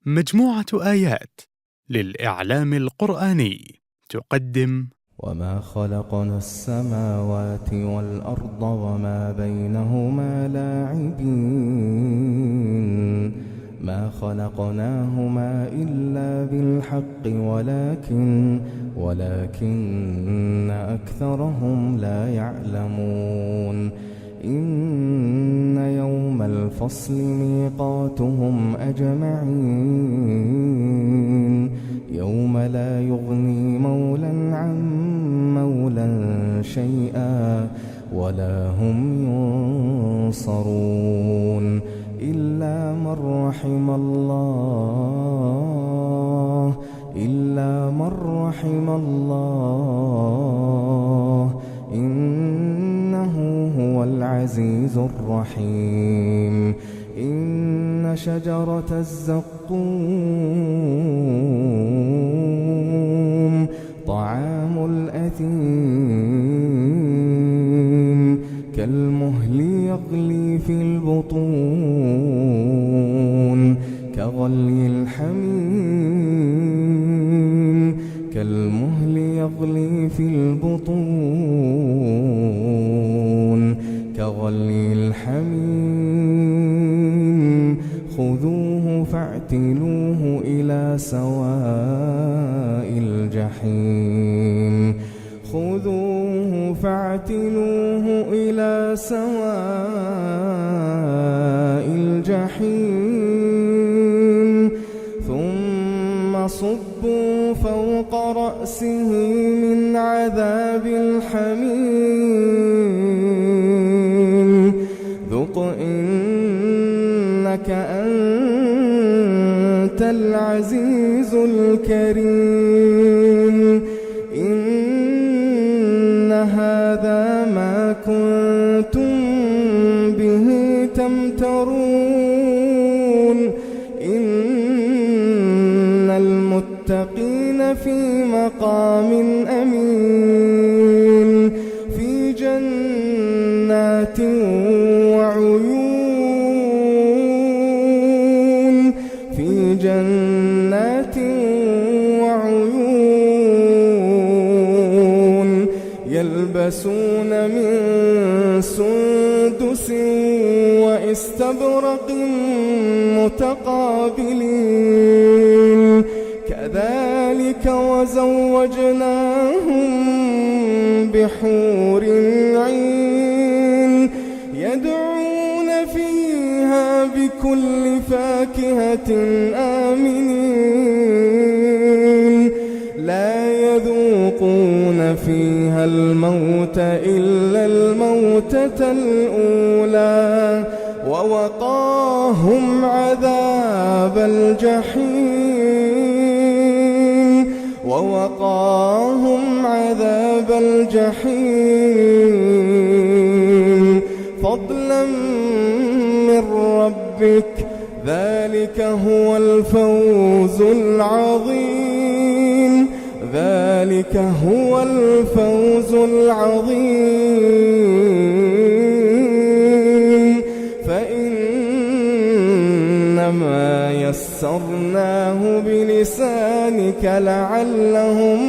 مجموعة آيات للإعلام القرآني تقدم: وما خلقنا السماوات والأرض وما بينهما لاعبين ما خلقناهما إلا بالحق ولكن أكثرهم لا يعلمون. إن يوم الفصل ميقاتهم أجمعين يوم لا يغني مولى عن مولى شيئا ولا هم ينصرون إلا من رحم الله إنه هو العزيز الرحيم. إن شجرة الزقوم طعام الأثيم كالمهل يغلي في البطون كغلي الحميم كالمهل يغلي في البطون كغلي الحميم خذوه فاعتلوه إلى سواء الجحيم خذوه فاعتلوه إلى سواء الجحيم ثم صبوا فوق رأسه من عذاب الحميم ذق إنك أنت العزيز الكريم. إن هذا ما كنتم به تمترون. إن المتقين في مقام أمين في جنات وعيون في جنات وعيون يلبسون من سندس واستبرق متقابلين كذلك وزوجناهم بحور عين يدعون فيها بكل فاكهة آمنين لا يذوقون فيها الموت إلا الموتة الأولى ووقاهم عذاب الجحيم فضلا من ربك ذلك هو الفوز العظيم فإنما يسرناه بلسانك لعلهم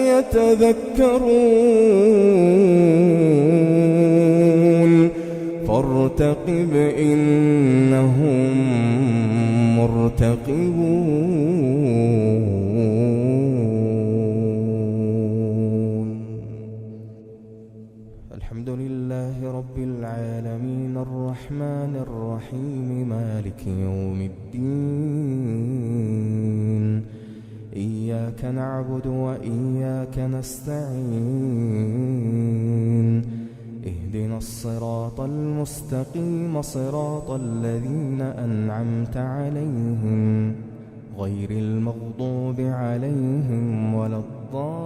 يتذكرون فارتقب إنهم مرتقبون. الحمد لله رب العالمين الرحمن الرحيم مالك يوم الدين إياك نعبد وإياك نستعين اهدنا الصراط المستقيم صراط الذين أنعمت عليهم غير المغضوب عليهم ولا الضالين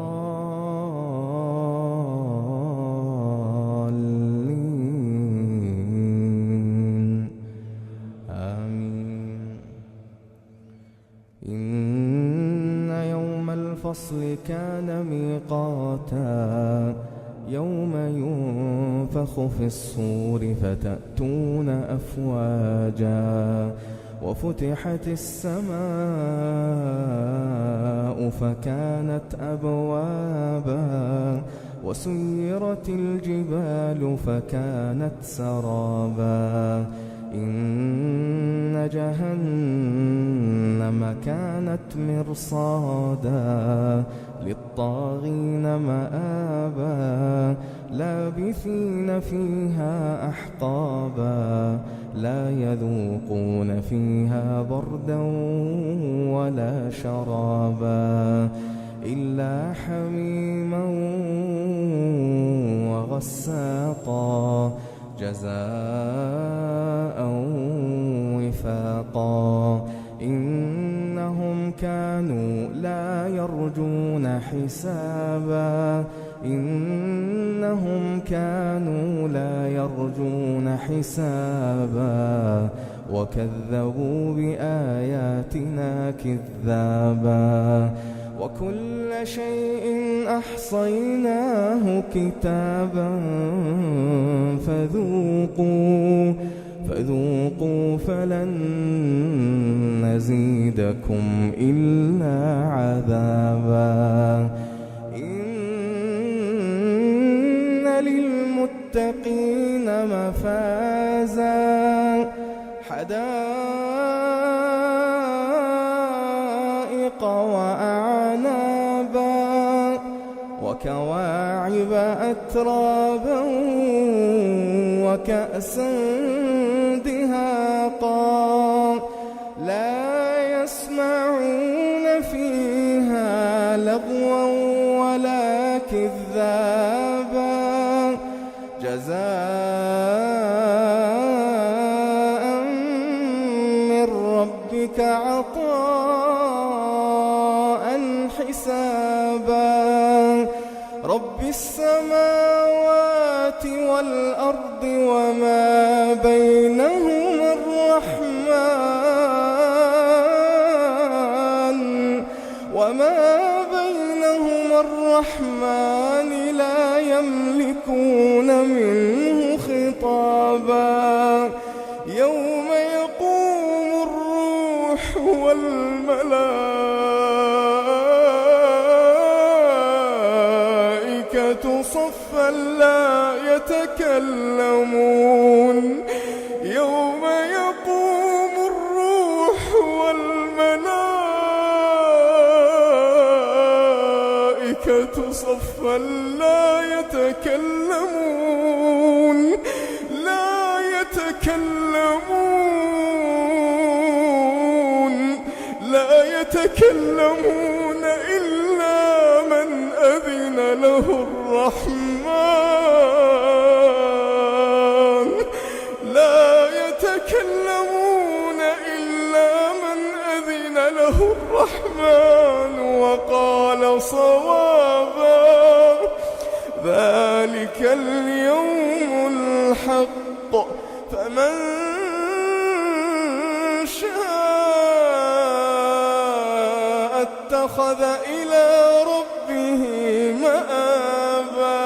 آمين. إن يوم الفصل كان ميقاتا يوم ينفخ في الصور فتأتون أفواجا وفتحت السماء فكانت أبوابا وسيرت الجبال فكانت سرابا إن جهنم كانت مرصادا للطاغين مآبا لابثين فيها أحقابا لا يذوقون فيها بردا ولا شرابا إلا حميما وغساقا جزاء وفاقا إنهم كانوا لا يرجون حسابا إنهم كانوا لا يرجون حسابا وكذبوا بآياتنا كذابا وكل شيء أحصيناه كتابا فذوقوا فلن نزيدكم إلا عذابا إن للمتقين مفازا حدائق وأعنابا وكواعب أترابا وكأسا دهاقا لا يسمعون فيها لغوا ولا كذابا جزاء من ربك عطاء حسابا رب السماوات والأرض وما بينهما الرحمن لا يملكون منه خطابا يوم يقوم الروح والملائكة صفا لا يتكلمون يوم يقوم الروح والملائكة صفا لا يتكلمون إلا من أذن له الرحمن لا يتكلمون إلا من أذن له الرحمن وقال صوابا ذلك اليوم الحق فمن شاء اتخذ إلى ربه مآبا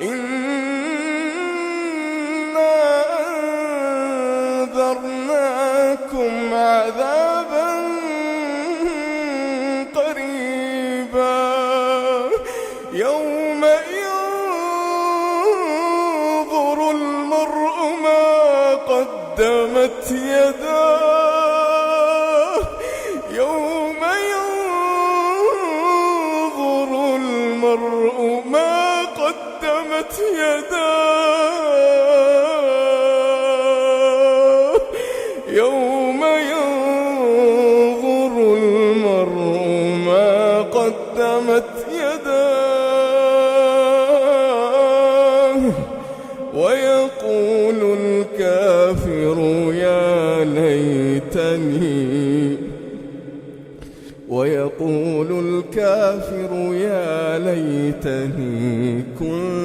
إنا أنذرناكم عذابا قريبا يوم ينظر المرء ما قدمت يداه يوم ينظر المرء ما قدمت يداه يوم ينظر المرء ما قدمت يداه ويقول الكافر يا ليتني كنت